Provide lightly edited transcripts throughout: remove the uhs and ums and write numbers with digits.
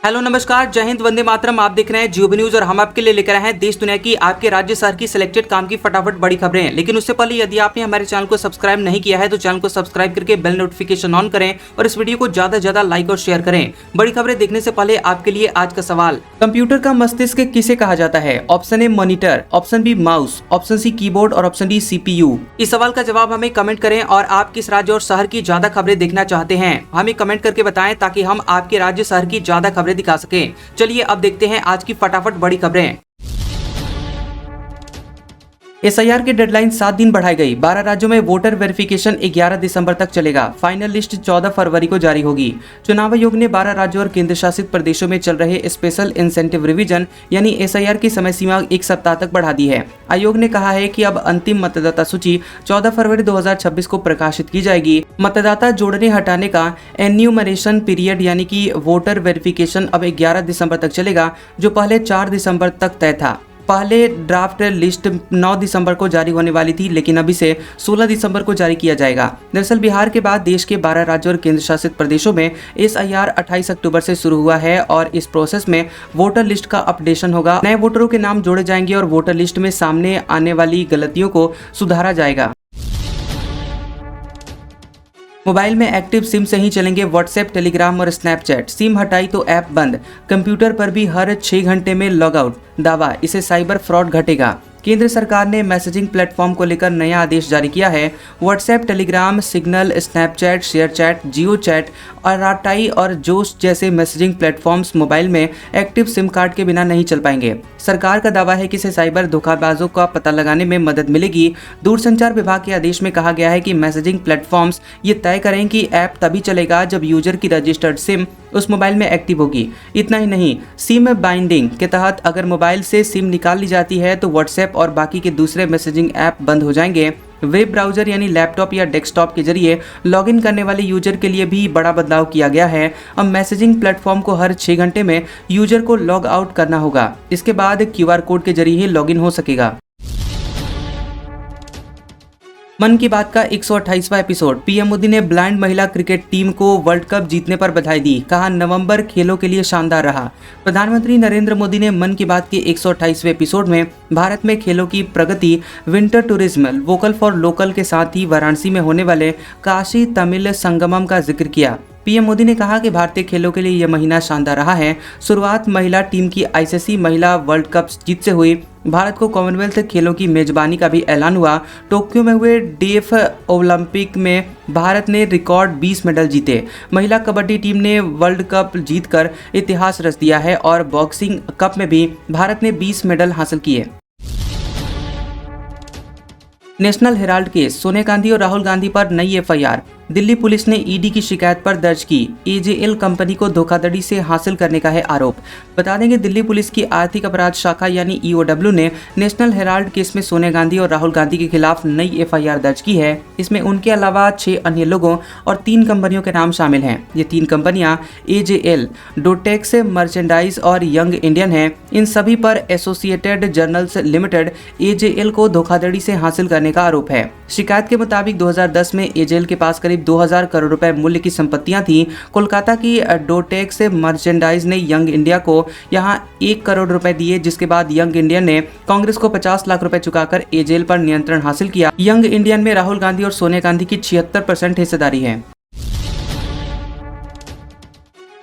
Hello नमस्कार, जय हिंद, वंदे मातरम। आप देख रहे हैं जियो न्यूज और हम आपके लिए लेकर आए हैं देश दुनिया की, आपके राज्य शहर की सिलेक्टेड काम की फटाफट बड़ी खबरें। लेकिन उससे पहले यदि आपने हमारे चैनल को सब्सक्राइब नहीं किया है तो चैनल को सब्सक्राइब करके बेल नोटिफिकेशन ऑन करें और इस वीडियो को ज्यादा से ज्यादा लाइक और शेयर करें। बड़ी खबरें देखने से पहले आपके लिए आज का सवाल, कंप्यूटर का मस्तिष्क किसे कहा जाता है? Option A monitor, option B mouse, option C keyboard और ऑप्शन डी CPU। इस सवाल का जवाब हमें कमेंट करें और आप किस राज्य और शहर की ज्यादा खबरें देखना चाहते हैं हमें कमेंट करके बताएं ताकि हम आपके राज्य शहर की ज्यादा खबरें दिखा सकें। चलिए अब देखते हैं आज की फटाफट बड़ी खबरें। SIR की डेडलाइन 7 दिन बढ़ाई गई। 12 राज्यों में वोटर वेरिफिकेशन 11 दिसंबर तक चलेगा। फाइनल लिस्ट 14 फरवरी को जारी होगी। चुनाव आयोग ने 12 राज्यों और केंद्र शासित प्रदेशों में चल रहे स्पेशल इंसेंटिव रिवीजन यानी SIR की समय सीमा 1 सप्ताह तक बढ़ा दी है। आयोग ने कहा है कि अब अंतिम मतदाता सूची 14 फरवरी 2026 को प्रकाशित की जाएगी। मतदाता जोड़ने हटाने का एन्यूमरेशन पीरियड यानी कि वोटर वेरिफिकेशन अब 11 दिसंबर तक चलेगा, जो पहले 4 दिसंबर तक तय था। पहले ड्राफ्ट लिस्ट 9 दिसंबर को जारी होने वाली थी, लेकिन अब इसे 16 दिसंबर को जारी किया जाएगा। दरअसल बिहार के बाद देश के 12 राज्यों और केंद्र शासित प्रदेशों में SIR 28 अक्टूबर से शुरू हुआ है और इस प्रोसेस में वोटर लिस्ट का अपडेशन होगा। नए वोटरों के नाम जोड़े जाएंगे और वोटर लिस्ट में सामने आने वाली गलतियों को सुधारा जाएगा। मोबाइल में एक्टिव सिम से ही चलेंगे व्हाट्सएप, टेलीग्राम और स्नैपचैट। सिम हटाई तो ऐप बंद। कंप्यूटर पर भी हर 6 घंटे में लॉग आउट। दावा, इससे साइबर फ्रॉड घटेगा। केंद्र सरकार ने मैसेजिंग प्लेटफॉर्म को लेकर नया आदेश जारी किया है। WhatsApp, Telegram, Signal, Snapchat, ShareChat, JioChat, Arattai और जोश जैसे मैसेजिंग प्लेटफॉर्म्स मोबाइल में एक्टिव सिम कार्ड के बिना नहीं चल पाएंगे। सरकार का दावा है कि इससे साइबर धोखाबाजों का पता लगाने में मदद मिलेगी। दूरसंचार विभाग के आदेश में कहा गया है कि मैसेजिंग प्लेटफॉर्म्स ये तय करें कि ऐप तभी चलेगा जब यूजर की रजिस्टर्ड सिम उस मोबाइल में एक्टिव होगी। इतना ही नहीं, सिम बाइंडिंग के तहत अगर मोबाइल से सिम निकाल ली जाती है तो व्हाट्सएप और बाकी के दूसरे मैसेजिंग ऐप बंद हो जाएंगे। वेब ब्राउजर यानी लैपटॉप या डेस्कटॉप के जरिए लॉगिन करने वाले यूजर के लिए भी बड़ा बदलाव किया गया है। अब मैसेजिंग प्लेटफॉर्म को हर 6 घंटे में यूजर को लॉग आउट करना होगा। इसके बाद QR कोड के जरिए ही लॉगिन हो सकेगा। मन की बात का 128वां एपिसोड। PM मोदी ने ब्लाइंड महिला क्रिकेट टीम को वर्ल्ड कप जीतने पर बधाई दी। कहा, नवंबर खेलों के लिए शानदार रहा। प्रधानमंत्री नरेंद्र मोदी ने मन की बात के 128वें एपिसोड में भारत में खेलों की प्रगति, winter tourism, vocal for local के साथ ही वाराणसी में होने वाले काशी तमिल संगमम का जिक्र किया। PM मोदी ने कहा कि भारतीय खेलों के लिए यह महीना शानदार रहा है। शुरुआत महिला टीम की ICC महिला वर्ल्ड कप जीत से हुई। भारत को कॉमनवेल्थ खेलों की मेजबानी का भी ऐलान हुआ। टोक्यो में हुए DF ओलंपिक में भारत ने रिकॉर्ड 20 मेडल जीते। महिला कबड्डी टीम ने वर्ल्ड कप जीतकर इतिहास रच दिया है और बॉक्सिंग कप में भी भारत ने 20 मेडल हासिल किए। National Herald case, Sonia Gandhi और राहुल गांधी पर नई FIR। दिल्ली पुलिस ने ED की शिकायत पर दर्ज की। AJL कंपनी को धोखाधड़ी से हासिल करने का है आरोप। बता दें कि दिल्ली पुलिस की आर्थिक अपराध शाखा यानी EOW ने नेशनल हेराल्ड केस में सोनिया गांधी और राहुल गांधी के खिलाफ नई FIR दर्ज की है। इसमें उनके अलावा 6 अन्य लोगों और 3 कंपनियों के नाम शामिल हैं। ये 3 कंपनियां AJL, डोटेक्स मर्चेंडाइज और यंग इंडियन हैं। इन सभी पर एसोसिएटेड जर्नल्स लिमिटेड AJL को धोखाधड़ी से हासिल करने का आरोप है। शिकायत के मुताबिक 2010 में AJL के पास करीब 2000 करोड़ रुपए मूल्य की संपत्तियां थी। कोलकाता की डोटेक्स मर्चेंडाइज ने यंग इंडिया को यहां 1 करोड़ रुपए दिए, जिसके बाद यंग इंडियन ने कांग्रेस को 50 लाख रुपए चुकाकर AJL पर नियंत्रण हासिल किया। यंग इंडियन में राहुल गांधी और सोनिया गांधी की 76% हिस्सेदारी है।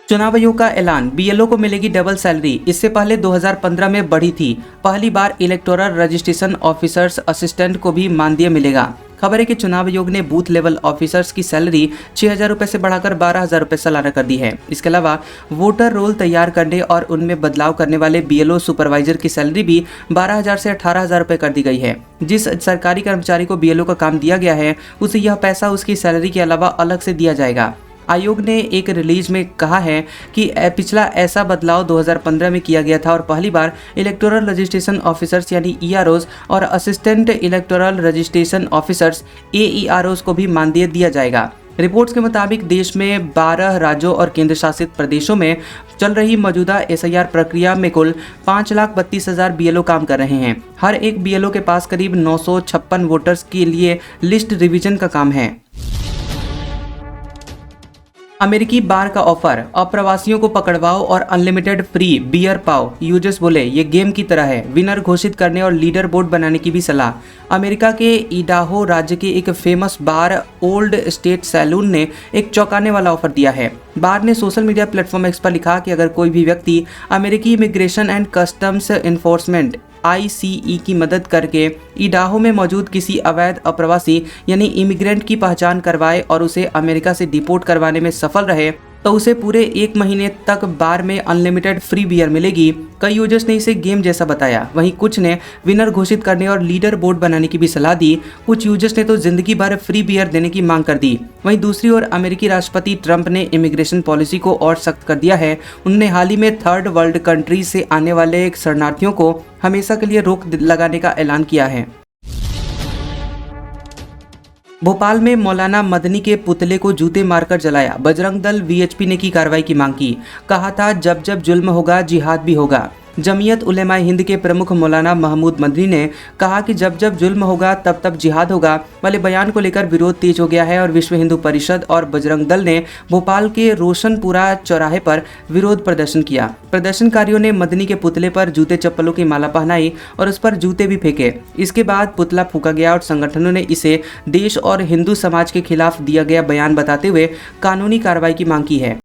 चुनाव आयोग का ऐलान, BLO को मिलेगी डबल सैलरी। इससे पहले 2015 में बढ़ी थी। पहली बार इलेक्टोरल रजिस्ट्रेशन ऑफिसर्स असिस्टेंट को भी मानदेय मिलेगा। खबर है कि चुनाव आयोग ने बूथ लेवल ऑफिसर्स की सैलरी 6000 रुपए से बढ़ाकर 12000 रुपए सालाना कर दी है। इसके अलावा वोटर रोल तैयार करने और उनमें बदलाव करने वाले BLO सुपरवाइजर की सैलरी भी 12000 से 18000 रुपए कर दी गई है। जिस सरकारी कर्मचारी को BLO का काम दिया गया है उसे यह पैसा उसकी सैलरी के अलावा अलग से दिया जाएगा। आयोग ने एक रिलीज में कहा है कि पिछला ऐसा बदलाव 2015 में किया गया था और पहली बार इलेक्टोरल रजिस्ट्रेशन ऑफिसर्स यानी EROs और assistant electoral registration officers AEROs को भी मानदेय दिया जाएगा। रिपोर्ट्स के मुताबिक देश में 12 राज्यों और केंद्र शासित प्रदेशों में चल रही मौजूदा SIR प्रक्रिया में कुल 5,32,000 BLO काम कर रहे हैं। हर एक BLO के पास करीब 956 वोटर्स के लिए लिस्ट रिवीजन का काम है। अमेरिकी बार का ऑफर, अप्रवासियों को पकड़वाओ और अनलिमिटेड फ्री बियर पाओ। यूजर्स बोले ये गेम की तरह है। विनर घोषित करने और लीडर बोर्ड बनाने की भी सलाह। अमेरिका के इडाहो राज्य के एक फेमस बार ओल्ड स्टेट सैलून ने एक चौंकाने वाला ऑफर दिया है। बार ने सोशल मीडिया प्लेटफॉर्म एक्स पर लिखा कि अगर कोई भी व्यक्ति अमेरिकी immigration and customs enforcement ICE की मदद करके इडाहो में मौजूद किसी अवैध अप्रवासी यानी इमिग्रेंट की पहचान करवाए और उसे अमेरिका से डिपोर्ट करवाने में सफल रहे तो उसे पूरे 1 महीने तक बार में अनलिमिटेड फ्री बियर मिलेगी। कई यूजर्स ने इसे गेम जैसा बताया, वहीं कुछ ने विनर घोषित करने और लीडर बोर्ड बनाने की भी सलाह दी। कुछ यूजर्स ने तो जिंदगी भर फ्री बियर देने की मांग कर दी। वहीं दूसरी ओर अमेरिकी राष्ट्रपति ट्रंप ने इमिग्रेशन पॉलिसी को और सख्त कर दिया है। उन्होंने हाल ही में थर्ड वर्ल्ड कंट्रीज से आने वाले शरणार्थियों को हमेशा के लिए रोक लगाने का ऐलान किया है। भोपाल में मौलाना मदनी के पुतले को जूते मारकर जलाया। बजरंग दल VHP ने की कार्रवाई की मांग की। कहा था जब जब जुल्म होगा जिहाद भी होगा। जमीयत उलेमा हिंद के प्रमुख मौलाना महमूद मदनी ने कहा कि जब जब जुल्म होगा तब तब जिहाद होगा वाले बयान को लेकर विरोध तेज हो गया है और विश्व हिंदू परिषद और बजरंग दल ने भोपाल के रोशनपुरा चौराहे पर विरोध प्रदर्शन किया। प्रदर्शनकारियों ने मदनी के पुतले पर जूते चप्पलों की माला पहनाई और उस पर जूते भी फेंके। इसके बाद पुतला फूंका गया और संगठनों ने इसे देश और हिंदू समाज के खिलाफ दिया गया बयान बताते हुए कानूनी कार्रवाई की मांग की है।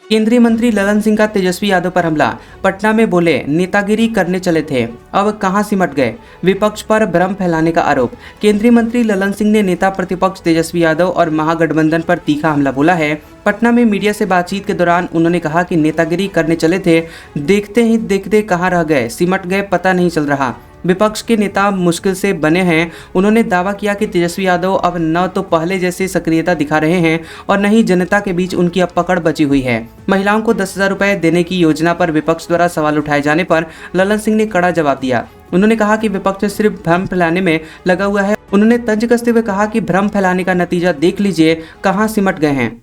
केंद्रीय मंत्री ललन सिंह का तेजस्वी यादव पर हमला। पटना में बोले नेतागिरी करने चले थे, अब कहां सिमट गए। विपक्ष पर भ्रम फैलाने का आरोप। केंद्रीय मंत्री ललन सिंह ने नेता प्रतिपक्ष तेजस्वी यादव और महागठबंधन पर तीखा हमला बोला है। पटना में मीडिया से बातचीत के दौरान उन्होंने कहा कि नेतागिरी करने चले थे, देखते ही देखते कहां रह गए, सिमट गए, पता नहीं चल रहा। विपक्ष के नेता मुश्किल से बने हैं। उन्होंने दावा किया कि तेजस्वी यादव अब न तो पहले जैसे सक्रियता दिखा रहे हैं और न ही जनता के बीच उनकी अब पकड़ बची हुई है। महिलाओं को 10,000 रुपए देने की योजना पर विपक्ष द्वारा सवाल उठाए जाने पर ललन सिंह ने कड़ा जवाब दिया। उन्होंने कहा कि विपक्ष सिर्फ भ्रम फैलाने में लगा हुआ है। उन्होंने तंज कसते हुए कहा कि भ्रम फैलाने का नतीजा देख लीजिए, कहां सिमट गए हैं।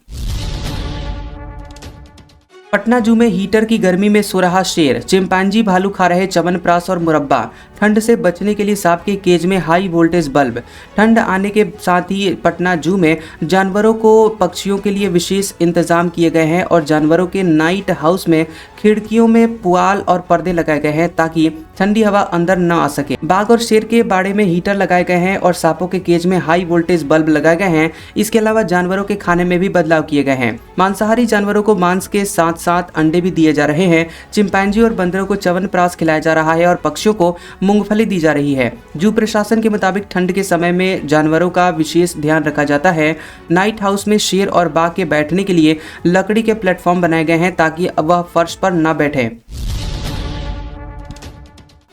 पटना जू में हीटर की गर्मी में सो रहा शेर। चिंपांजी भालू खा रहे च्यवनप्राश और मुरब्बा। ठंड से बचने के लिए सांप के केज में हाई वोल्टेज बल्ब। ठंड आने के साथ ही पटना जू में जानवरों को पक्षियों के लिए विशेष इंतजाम किए गए हैं और जानवरों के नाइट हाउस में खिड़कियों में पुआल और पर्दे लगाए गए हैं ताकि ठंडी हवा अंदर न आ सके। बाघ और शेर के बाड़े में हीटर लगाए गए हैं और सांपों के केज में हाई वोल्टेज बल्ब लगाए गए हैं। इसके अलावा जानवरों के खाने में भी बदलाव किए गए हैं। मांसाहारी जानवरों को मांस के साथ साथ अंडे भी दिए जा रहे हैं। चिंपैंजी और बंदरों को च्यवनप्राश खिलाया जा रहा है और पक्षियों को मूंगफली दी जा रही है। जू प्रशासन के मुताबिक ठंड के समय में जानवरों का विशेष ध्यान रखा जाता है। नाइट हाउस में शेर और बाघ के बैठने के लिए लकड़ी के प्लेटफॉर्म बनाए गए हैं ताकि वह फर्श पर न बैठे।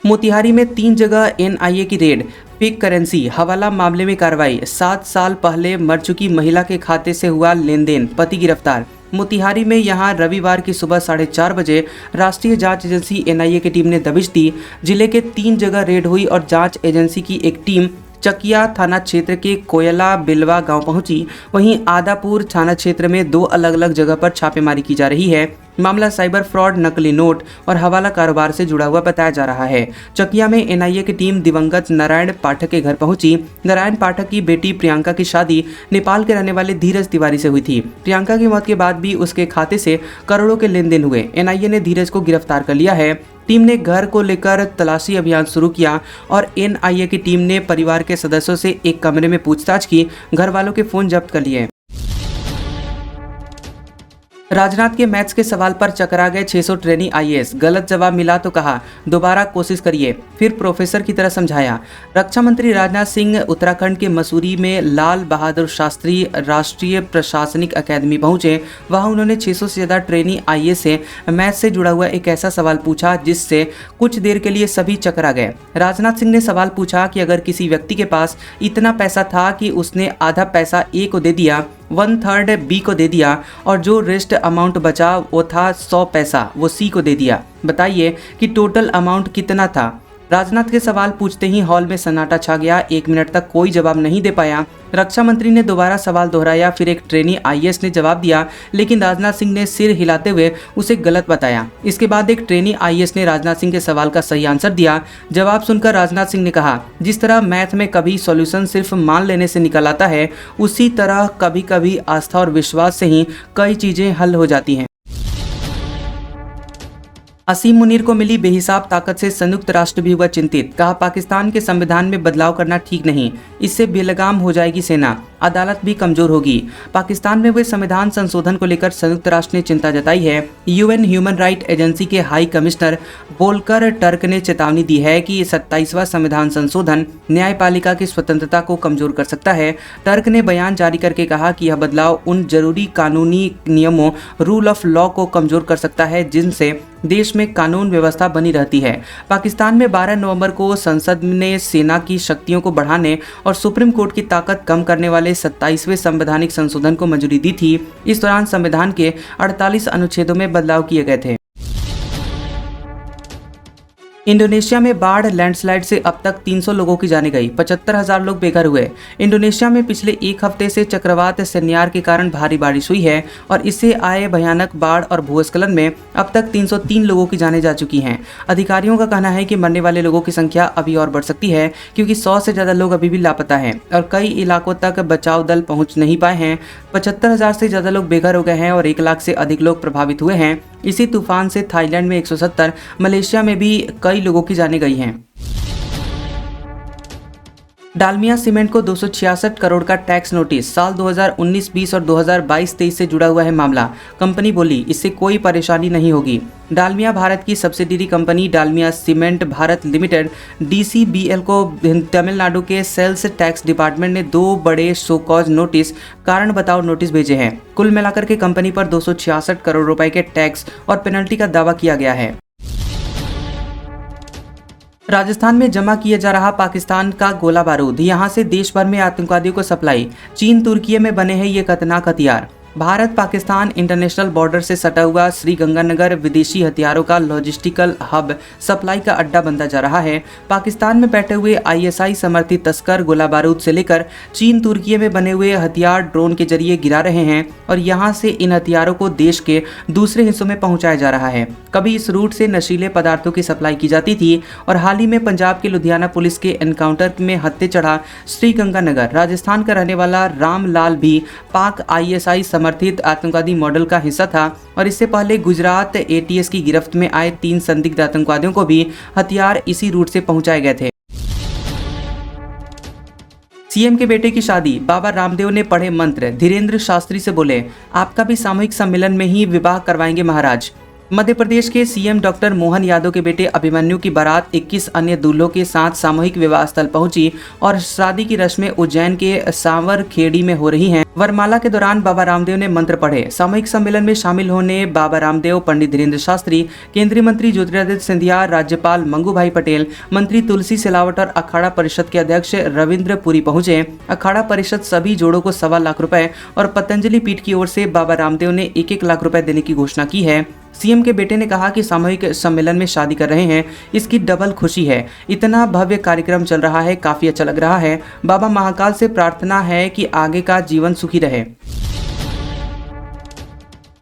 मोतिहारी में 3 जगह NIA की रेड। फेक करेंसी हवाला मामले में कार्रवाई। 7 साल पहले मर चुकी महिला के खाते से हुआ लेन देन, पति गिरफ्तार। मोतिहारी में यहां रविवार की सुबह 4:30 बजे राष्ट्रीय जांच एजेंसी NIA की टीम ने दबिश दी। जिले के 3 जगह रेड हुई और जांच एजेंसी की एक टीम चकिया थाना क्षेत्र के कोयला बिलवा गांव पहुंची। वहीं आदापुर थाना क्षेत्र में 2 अलग अलग जगह पर छापेमारी की जा रही है। मामला साइबर फ्रॉड, नकली नोट और हवाला कारोबार से जुड़ा हुआ बताया जा रहा है। चकिया में NIA की टीम दिवंगत नारायण पाठक के घर पहुंची। नारायण पाठक की बेटी प्रियंका की शादी नेपाल के रहने वाले धीरज तिवारी से हुई थी। प्रियंका की मौत के बाद भी उसके खाते से करोड़ों के लेन देन हुए। NIA ने धीरज को गिरफ्तार कर लिया है। टीम ने घर को लेकर तलाशी अभियान शुरू किया और NIA की टीम ने परिवार के सदस्यों से एक कमरे में पूछताछ की। घर वालों के फोन जब्त कर लिए। राजनाथ के मैथ्स के सवाल पर चकरा गए 600 ट्रेनी IAS। गलत जवाब मिला तो कहा दोबारा कोशिश करिए, फिर प्रोफेसर की तरह समझाया। रक्षा मंत्री राजनाथ सिंह उत्तराखंड के मसूरी में लाल बहादुर शास्त्री राष्ट्रीय प्रशासनिक अकादमी पहुंचे। वहां उन्होंने 600 से ज्यादा ट्रेनी IAS से मैथ्स से जुड़ा हुआ एक ऐसा सवाल पूछा जिससे कुछ देर के लिए सभी चकरा गए। राजनाथ सिंह ने सवाल पूछा कि अगर किसी व्यक्ति के पास इतना पैसा था कि उसने आधा पैसा A को दे दिया, 1/3 B को दे दिया और जो रेस्ट अमाउंट बचा वो था 100 पैसा, वो C को दे दिया, बताइए कि टोटल अमाउंट कितना था। राजनाथ के सवाल पूछते ही हॉल में सन्नाटा छा गया। 1 मिनट तक कोई जवाब नहीं दे पाया। रक्षा मंत्री ने दोबारा सवाल दोहराया, फिर एक ट्रेनी आईएएस ने जवाब दिया, लेकिन राजनाथ सिंह ने सिर हिलाते हुए उसे गलत बताया। इसके बाद एक ट्रेनी आईएएस ने राजनाथ सिंह के सवाल का सही आंसर दिया। जवाब सुनकर राजनाथ सिंह ने कहा, जिस तरह मैथ में कभी सॉल्यूशन सिर्फ मान लेने से निकल आता है, उसी तरह कभी कभी आस्था और विश्वास से ही कई चीजें हल हो जाती हैं। असीम मुनीर को मिली बेहिसाब ताकत से संयुक्त राष्ट्र भी हुआ चिंतित। कहा, पाकिस्तान के संविधान में बदलाव करना ठीक नहीं, इससे बेलगाम हो जाएगी सेना, अदालत भी कमजोर होगी। पाकिस्तान में हुए संविधान संशोधन को लेकर संयुक्त राष्ट्र ने चिंता जताई है। यूएन ह्यूमन राइट एजेंसी के हाई कमिश्नर वोल्कर टर्क ने चेतावनी दी है कि 27वां संविधान संशोधन न्यायपालिका की स्वतंत्रता को कमजोर कर सकता है। टर्क ने बयान जारी करके कहा कि यह बदलाव उन जरूरी कानूनी नियमों, रूल ऑफ लॉ को कमजोर कर सकता है जिनसे देश में कानून व्यवस्था बनी रहती है। पाकिस्तान में 12 नवंबर को संसद ने सेना की शक्तियों को बढ़ाने और सुप्रीम कोर्ट की ताकत कम करने वाले 27वें संवैधानिक संशोधन को मंजूरी दी थी। इस दौरान संविधान के 48 अनुच्छेदों में बदलाव किए गए थे। इंडोनेशिया में बाढ़ लैंडस्लाइड से अब तक 300 लोगों की जानें गई, 75,000 लोग बेघर हुए। इंडोनेशिया में पिछले 1 हफ्ते से चक्रवात सेन्यार के कारण भारी बारिश हुई है और इससे आए भयानक बाढ़ और भूस्खलन में अब तक 303 लोगों की जानें जा चुकी हैं। अधिकारियों का कहना है कि मरने वाले लोगों की संख्या अभी और बढ़ सकती है, क्योंकि 100 से ज्यादा लोग अभी भी लापता हैं और कई इलाकों तक बचाव दल पहुंच नहीं पाए हैं। 75,000 से ज्यादा लोग बेघर हो गए हैं और 1 लाख से अधिक लोग प्रभावित हुए हैं। इसी तूफान से थाईलैंड में 170, मलेशिया में भी कई लोगों की जानें गई हैं। डालमिया सीमेंट को 266 करोड़ का टैक्स नोटिस। साल 2019-20 और 2022-23 से जुड़ा हुआ है मामला। कंपनी बोली, इससे कोई परेशानी नहीं होगी। डालमिया भारत की subsidiary company Dalmia cement Bharat limited DCBL को तमिलनाडु के सेल्स टैक्स डिपार्टमेंट ने 2 बड़े शो कॉज नोटिस, कारण बताओ नोटिस भेजे हैं। कुल मिलाकर के कंपनी पर 266 करोड़ रुपए के टैक्स और पेनल्टी का दावा किया गया है। राजस्थान में जमा किया जा रहा पाकिस्तान का गोला बारूद, यहां से देश भर में आतंकवादियों को सप्लाई। चीन तुर्की में बने हैं ये खतरनाक हथियार। भारत पाकिस्तान इंटरनेशनल बॉर्डर से सटा हुआ श्रीगंगानगर विदेशी हथियारों का लॉजिस्टिकल हब, सप्लाई का अड्डा बनता जा रहा है। पाकिस्तान में बैठे हुए ISI समर्थित तस्कर गोला बारूद से लेकर चीन तुर्की में बने हुए हथियार ड्रोन के जरिए गिरा रहे हैं और यहां से इन हथियारों को देश के दूसरे हिस्सों में पहुंचाया जा रहा है। कभी इस रूट से नशीले पदार्थों की सप्लाई की जाती थी और हाल ही में पंजाब के लुधियाना पुलिस के एनकाउंटर में हत्या चढ़ा श्रीगंगानगर राजस्थान का रहने वाला रामलाल भी पाक ISI समर्थित आतंकवादी मॉडल का हिस्सा था और इससे पहले गुजरात ATS की गिरफ्त में आए 3 संदिग्ध आतंकवादियों को भी हथियार इसी रूट से पहुंचाए गए थे। सीएम के बेटे की शादी, बाबा रामदेव ने पढ़े मंत्र। धीरेन्द्र शास्त्री से बोले, आपका भी सामूहिक सम्मेलन में ही विवाह करवाएंगे महाराज। मध्य प्रदेश के सीएम डॉक्टर मोहन यादव के बेटे अभिमन्यु की बारात 21 अन्य दूल्हों के साथ सामूहिक विवाह स्थल पहुंची और शादी की रस्में उज्जैन के सांवरखेड़ी में हो रही हैं। वरमाला के दौरान बाबा रामदेव ने मंत्र पढ़े। सामूहिक सम्मेलन में शामिल होने बाबा रामदेव, पंडित धीरेन्द्र शास्त्री, केंद्रीय मंत्री ज्योतिरादित्य सिंधिया, राज्यपाल मंगू भाई पटेल, मंत्री तुलसी सिलावट और अखाड़ा परिषद के अध्यक्ष रविंद्र पुरी पहुंचे। अखाड़ा परिषद सभी जोड़ों को 1.25 लाख रुपए और पतंजलि पीठ की ओर से बाबा रामदेव ने 1-1 लाख रुपए देने की घोषणा की है। सीएम के बेटे ने कहा कि सामूहिक सम्मेलन में शादी कर रहे हैं, इसकी डबल खुशी है। इतना भव्य कार्यक्रम चल रहा है, काफी अच्छा लग रहा है। बाबा महाकाल से प्रार्थना है कि आगे का जीवन सुखी रहे।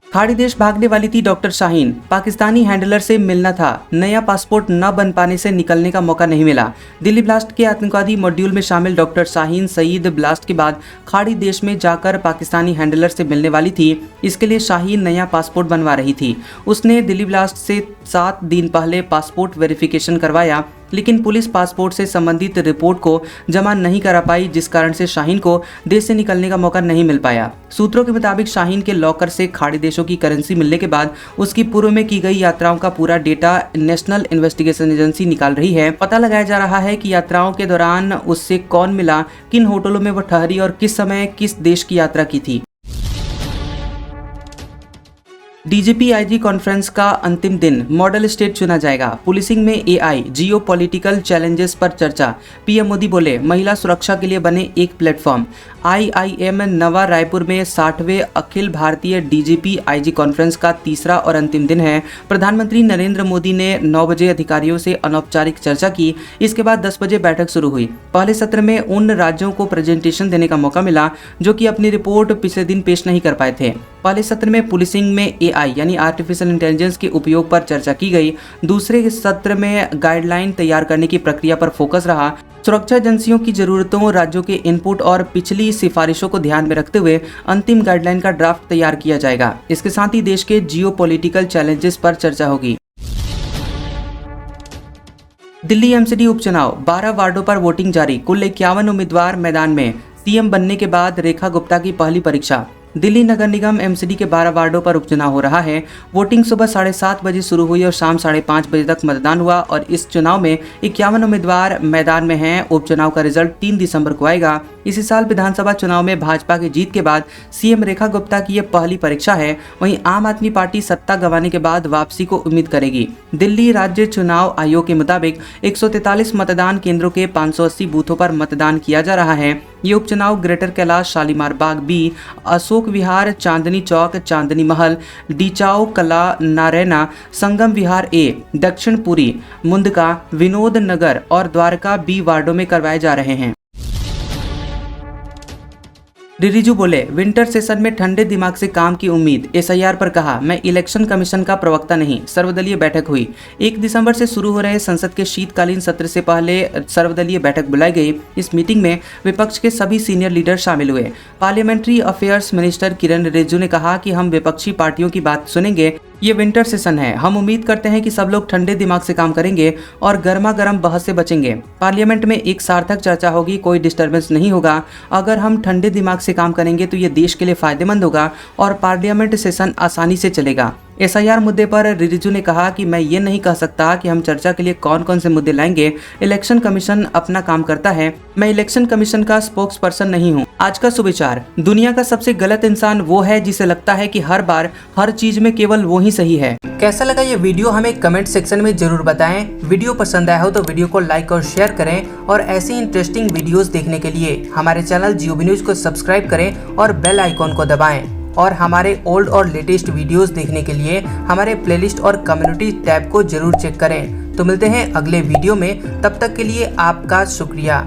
खाड़ी देश भागने वाली थी डॉक्टर शाहीन, पाकिस्तानी हैंडलर से मिलना था। नया पासपोर्ट न बन पाने से निकलने का मौका नहीं मिला। दिल्ली ब्लास्ट के आतंकवादी मॉड्यूल में शामिल डॉक्टर शाहीन सईद ब्लास्ट के बाद खाड़ी देश में जाकर पाकिस्तानी हैंडलर से मिलने वाली थी। इसके लिए शाहीन नया पासपोर्ट बनवा रही थी। उसने दिल्ली ब्लास्ट से 7 दिन पहले पासपोर्ट वेरिफिकेशन करवाया, लेकिन पुलिस पासपोर्ट से संबंधित रिपोर्ट को जमा नहीं करा पाई, जिस कारण से शाहीन को देश से निकलने का मौका नहीं मिल पाया। सूत्रों के मुताबिक शाहीन के लॉकर से खाड़ी देशों की करेंसी मिलने के बाद उसकी पूर्व में की गई यात्राओं का पूरा डेटा नेशनल इन्वेस्टिगेशन एजेंसी निकाल रही है। पता लगाया जा रहा है कि यात्राओं के दौरान उससे कौन मिला, किन होटलों में वो ठहरी और किस समय किस देश की यात्रा की थी। डीजीपी आईजी कॉन्फ्रेंस का अंतिम दिन, मॉडल स्टेट चुना जाएगा। पुलिसिंग में एआई, जियो पॉलिटिकल चैलेंजेस पर चर्चा। पीएम मोदी बोले, महिला सुरक्षा के लिए बने एक प्लेटफॉर्म। आईआईएम नवा रायपुर में 60वें Akhil Bharatiya DGP IG conference का तीसरा और अंतिम दिन है। प्रधानमंत्री नरेंद्र मोदी ने 9 बजे अधिकारियों से अनौपचारिक चर्चा की। इसके बाद 10 बजे बैठक शुरू हुई। पहले सत्र में उन राज्यों को प्रेजेंटेशन देने का मौका मिला जो कि अपनी रिपोर्ट पिछले दिन पेश नहीं कर पाए थे। पहले सत्र में पुलिसिंग में एआई यानी आर्टिफिशियल इंटेलिजेंस के उपयोग पर चर्चा की गई। दूसरे सत्र में गाइडलाइन तैयार करने की प्रक्रिया पर फोकस रहा। सुरक्षा एजेंसियों की जरूरतों, राज्यों के इनपुट और पिछली सिफारिशों को ध्यान में रखते हुए अंतिम गाइडलाइन का ड्राफ्ट तैयार किया जाएगा। इसके साथ ही देश के जियोपॉलिटिकल चैलेंजेस पर चर्चा होगी। दिल्ली एमसीडी उपचुनाव, 12 वार्डों पर वोटिंग जारी। कुल 51 उम्मीदवार मैदान में। सीएम बनने के बाद रेखा गुप्ता की पहली परीक्षा। दिल्ली नगर निगम एमसीडी के 12 वार्डों पर उपचुनाव हो रहा है। वोटिंग सुबह 7:30 बजे शुरू हुई और शाम 5:30 बजे तक मतदान हुआ और इस चुनाव में 51 उम्मीदवार मैदान में हैं। उपचुनाव का रिजल्ट 3 दिसंबर को आएगा। इसी साल विधानसभा चुनाव में भाजपा की जीत के बाद सीएम रेखा गुप्ता की यह पहली परीक्षा है। वहीं आम आदमी पार्टी सत्ता गंवाने के बाद वापसी को उम्मीद करेगी। दिल्ली राज्य चुनाव आयोग के मुताबिक 143 मतदान केंद्रों के 580 बूथों पर मतदान किया जा रहा है। ये उपचुनाव ग्रेटर कैलाश, शालीमार बाग बी, अशोक विहार, चांदनी चौक, चांदनी महल, डीचाओ कला, नारायणा, संगम विहार ए, दक्षिणपुरी, मुंदका, विनोद नगर और द्वारका बी वार्डों में करवाए जा रहे हैं। रिजिजू बोले, विंटर सेशन में ठंडे दिमाग से काम की उम्मीद। एसआईआर पर कहा, मैं इलेक्शन कमीशन का प्रवक्ता नहीं। सर्वदलीय बैठक हुई। 1 दिसंबर से शुरू हो रहे संसद के शीतकालीन सत्र से पहले सर्वदलीय बैठक बुलाई गई। इस मीटिंग में विपक्ष के सभी सीनियर लीडर शामिल हुए। पार्लियामेंट्री अफेयर्स मिनिस्टर किरण रिजिजू ने कहा कि हम विपक्षी पार्टियों की बात सुनेंगे। ये विंटर सेशन है। हम उम्मीद करते हैं कि सब लोग ठंडे दिमाग से काम करेंगे और गर्मा गर्म बहस से बचेंगे। पार्लियामेंट में एक सार्थक चर्चा होगी, कोई डिस्टर्बेंस नहीं होगा। अगर हम ठंडे दिमाग से काम करेंगे तो ये देश के लिए फायदेमंद होगा और पार्लियामेंट सेशन आसानी से चलेगा। एसआईआर मुद्दे पर रिजिजू ने कहा कि मैं ये नहीं कह सकता कि हम चर्चा के लिए कौन कौन से मुद्दे लाएंगे। इलेक्शन कमीशन अपना काम करता है। मैं इलेक्शन कमीशन का स्पोक्स पर्सन नहीं हूँ। आज का सुविचार, दुनिया का सबसे गलत इंसान वो है जिसे लगता है कि हर बार हर चीज में केवल वो ही सही है। कैसा लगा ये वीडियो हमें कमेंट सेक्शन में जरूर बताएं। वीडियो पसंद आया हो तो वीडियो को लाइक और शेयर करें और ऐसी इंटरेस्टिंग वीडियोस देखने के लिए हमारे चैनल जियोबी न्यूज को सब्सक्राइब करें और बेल आइकॉन को दबाएं। और हमारे ओल्ड और लेटेस्ट वीडियोस देखने के लिए हमारे प्लेलिस्ट और कम्युनिटी टैब को जरूर चेक करें। तो मिलते हैं अगले वीडियो में, तब तक के लिए आपका शुक्रिया।